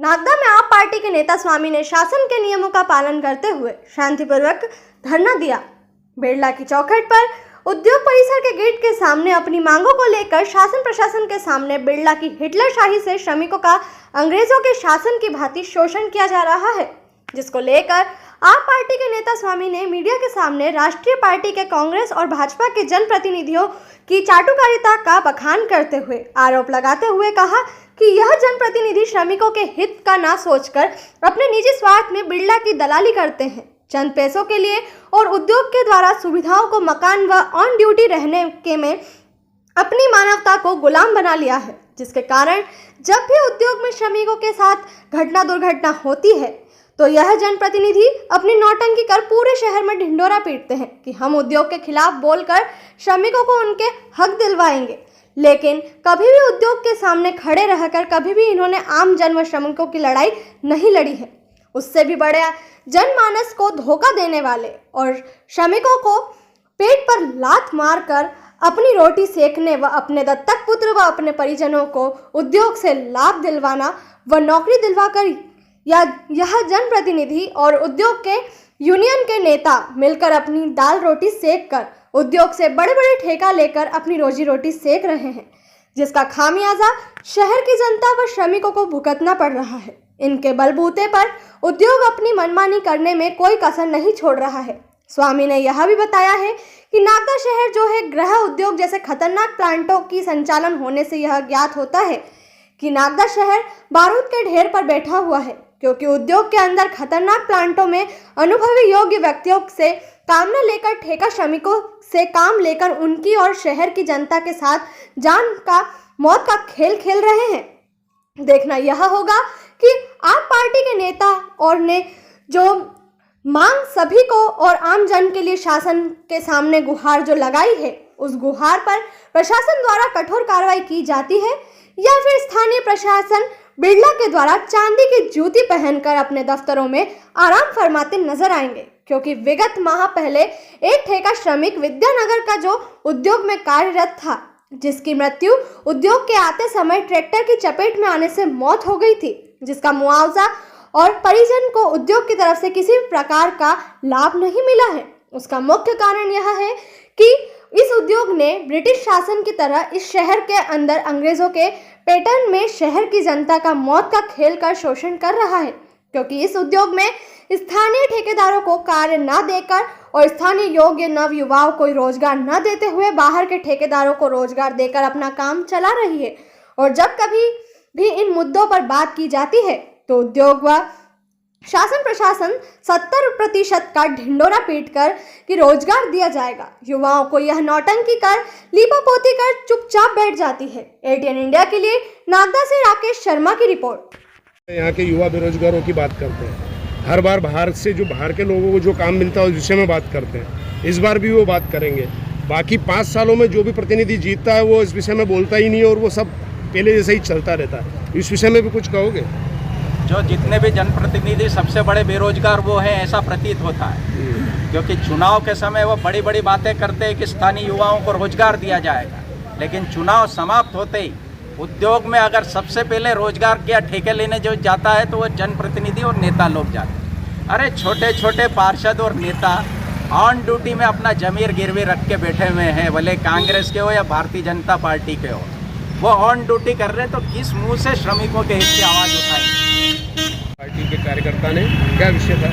नागदा में आप पार्टी के नेता स्वामी ने शासन के नियमों का पालन करते हुए शांतिपूर्वक धरना दिया। बेड़ला की चौखट पर उद्योग परिसर के गेट के सामने अपनी मांगों को लेकर शासन प्रशासन के सामने बेड़ला की हिटलरशाही से श्रमिकों का अंग्रेजों के शासन की भांति शोषण किया जा रहा है, जिसको लेकर आप पार्टी के नेता स्वामी ने मीडिया के सामने राष्ट्रीय पार्टी के कांग्रेस और भाजपा के जनप्रतिनिधियों की चाटुकारिता का बखान करते हुए आरोप लगाते हुए कहा कि यह जनप्रतिनिधि श्रमिकों के हित का ना सोचकर अपने निजी स्वार्थ में बिड़ला की दलाली करते हैं। चंद पैसों के लिए और उद्योग के द्वारा सुविधाओं को मकान व ऑन ड्यूटी रहने के में अपनी मानवता को गुलाम बना लिया है, जिसके कारण जब भी उद्योग में श्रमिकों के साथ घटना दुर्घटना होती है तो यह जनप्रतिनिधि अपनी नौटंकी कर पूरे शहर में ढिंडोरा पीटते हैं कि हम उद्योग के खिलाफ बोलकर श्रमिकों को उनके हक दिलवाएंगे, लेकिन कभी भी उद्योग के सामने खड़े रहकर कभी भी इन्होंने आम जन व श्रमिकों की लड़ाई नहीं लड़ी है। उससे भी बड़े जनमानस को धोखा देने वाले और श्रमिकों को पेट पर लात मारकर अपनी रोटी सेकने व अपने दत्तक पुत्र व अपने परिजनों को उद्योग से लाभ दिलवाना व नौकरी दिलवाकर यह जनप्रतिनिधि और उद्योग के यूनियन के नेता मिलकर अपनी दाल रोटी सेक कर उद्योग से बड़े बड़े ठेका लेकर अपनी रोजी रोटी सेक रहे हैं, जिसका खामियाजा शहर की जनता व श्रमिकों को भुगतना पड़ रहा है। इनके बलबूते पर उद्योग अपनी मनमानी करने में कोई कसर नहीं छोड़ रहा है। स्वामी ने यह भी बताया है कि नागदा शहर जो है गृह उद्योग जैसे खतरनाक प्लांटों की संचालन होने से यह ज्ञात होता है कि नागदा शहर बारूद के ढेर पर बैठा हुआ है, क्योंकि उद्योग के अंदर खतरनाक प्लांटों में अनुभवी योग्य व्यक्तियों से काम न लेकर ठेका श्रमिकों से काम लेकर उनकी और शहर की जनता के साथ जान का मौत का खेल खेल रहे हैं। देखना यह होगा कि आप पार्टी के नेता और ने जो मांग सभी को और आम जन के लिए शासन के सामने गुहार जो लगाई है, उस गुहार पर प्रशासन द्वारा कठोर कार्रवाई की जाती है या फिर स्थानीय प्रशासन बिड़ला के द्वारा चांदी की जूती पहनकर अपने दफ्तरों में आराम फरमाते नजर आएंगे, क्योंकि विगत माह पहले एक ठेका श्रमिक विद्यानगर का जो उद्योग में कार्यरत था, जिसकी मृत्यु उद्योग के आते समय ट्रैक्टर की चपेट में आने से मौत हो गई थी, जिसका मुआवजा और परिजन को उद्योग की तरफ से किसी प्रकार का लाभ नहीं मिला है। उसका मुख्य कारण यह है कि इस उद्योग ने ब्रिटिश शासन की तरह इस शहर के अंदर अंग्रेजों के पैटर्न में शहर की जनता का मौत का खेल कर शोषण कर रहा है, क्योंकि इस उद्योग में स्थानीय ठेकेदारों को कार्य न देकर और स्थानीय योग्य नव युवाओं को रोजगार न देते हुए बाहर के ठेकेदारोरों को रोजगार देकर अपना काम चला रही है। और जब कभी भी इन मुद्दों पर बात की जाती है तो उद्योग व शासन प्रशासन 70% का ढिंडोरा पीटकर कि रोजगार दिया जाएगा, युवाओं को यह नौटंकी कर लीपापोती कर चुपचाप बैठ जाती है। एटीएन इंडिया के लिए नागदा से राकेश शर्मा की रिपोर्ट। यहाँ के युवा बेरोजगारों की बात करते हैं, हर बार बाहर से जो बाहर के लोगों को जो काम मिलता है उस विषय में बात करते हैं। इस बार भी वो बात करेंगे। बाकी 5 सालों में जो भी प्रतिनिधि जीतता है वो इस विषय में बोलता ही नहीं है और वो सब पहले जैसे ही चलता रहता है। इस विषय में भी कुछ कहोगे? जो जितने भी जनप्रतिनिधि सबसे बड़े बेरोजगार वो हैं, ऐसा प्रतीत होता है, क्योंकि चुनाव के समय वो बड़ी बड़ी बातें करते हैं कि स्थानीय युवाओं को रोजगार दिया जाएगा, लेकिन चुनाव समाप्त होते ही उद्योग में अगर सबसे पहले रोजगार या ठेके लेने जो जाता है तो वो जनप्रतिनिधि और नेता लोग जाते हैं। अरे छोटे छोटे पार्षद और नेता ऑन ड्यूटी में अपना जमीर गिरवी रख के बैठे हुए हैं, भले कांग्रेस के हो या भारतीय जनता पार्टी के हो, वो ऑन ड्यूटी कर रहे हैं, तो किस मुंह से श्रमिकों के हित की आवाज़ उठाएंगे? पार्टी के कार्यकर्ता ने क्या विषय था?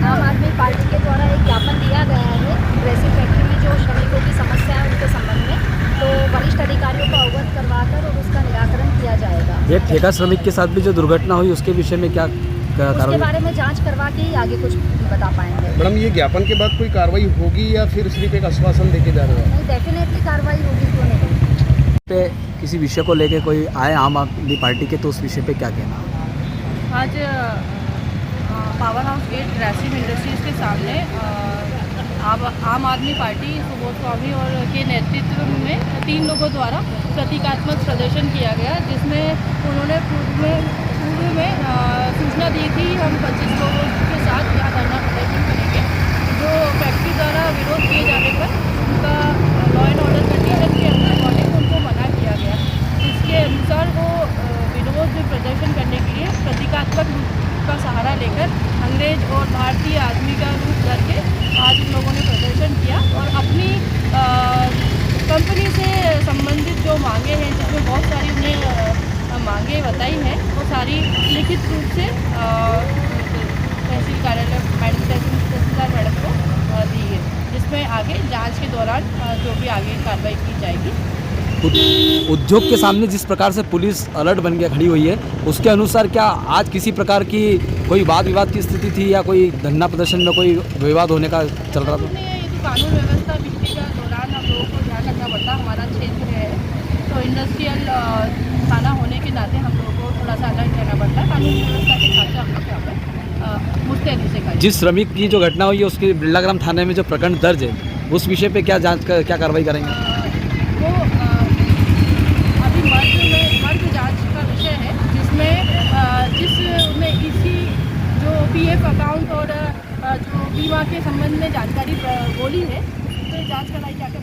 आम आदमी पार्टी के द्वारा एक ज्ञापन दिया गया है ड्रेसिंग फैक्ट्री में जो श्रमिकों की समस्या है उनके संबंध में, तो वरिष्ठ अधिकारियों को अवगत करवाकर और उसका निराकरण किया जाएगा। ये ठेका श्रमिक के साथ भी जो दुर्घटना हुई उसके विषय में क्या उसके बारे में जांच करवा के ही आगे कुछ बता पाएंगे। मैडम, ये ज्ञापन के बाद कोई कार्रवाई होगी या फिर सिर्फ एक आश्वासन देके जा रहे हैं? डेफिनेटली कार्रवाई होगी, क्यों नहीं? पे किसी विषय को लेके कोई आए आम आदमी पार्टी के, तो उस विषय पे क्या कहना? आज power house gate dressing industries के सामने आम आदमी पार्टी सुबोध स्वामी और के नेतृत्व में 3 लोगों द्वारा प्रतीकात्मक प्रदर्शन किया गया, जिसमें उन्होंने पूर्व में सूचना दी थी हम 25 लोगों के साथ यहाँ धरना प्रदर्शन करेंगे। जो फैक्ट्री द्वारा विरोध किए जाने पर उनका लॉ एंड ऑर्डर कंडीशन के अकॉर्डिंग उनको मना किया गया। इसके अनुसार वो विरोध प्रदर्शन करने के लिए जो मांगे हैं, जिसमें बहुत सारी उन्हें मांगे बताई हैं, वो सारी लिखित रूप से तहसील कार्यालय तहसीलदार मैडम को दी है, जिसमें आगे जांच के दौरान जो भी आगे कार्रवाई की जाएगी। उद्योग के सामने जिस प्रकार से पुलिस अलर्ट बन के खड़ी हुई है, उसके अनुसार क्या आज किसी प्रकार की कोई वाद विवाद की स्थिति थी या कोई धरना प्रदर्शन में कोई विवाद होने का चल रहा था? ये तो कानून व्यवस्था बिजली के दौरान हम लोगों को ध्यान रखना पड़ता है। हमारा क्षेत्र है तो इंडस्ट्रियल थाना होने के नाते हम लोगों को थोड़ा सा अलर्ट रहना पड़ता है। कानून व्यवस्था के साथ हम लोग यहाँ पर मुस्तैदी से कार्य। जिस श्रमिक की जो घटना हुई है उसकी बिरलाग्राम थाने में जो प्रकरण दर्ज है, उस विषय पे क्या क्या कार्रवाई करेंगे? वो अभी मर्ज जांच का विषय है, जिसमें इसी जो पीएफ अकाउंट और जो बीमा के संबंध में जानकारी बोली है, उस पर जांच कराई जाकर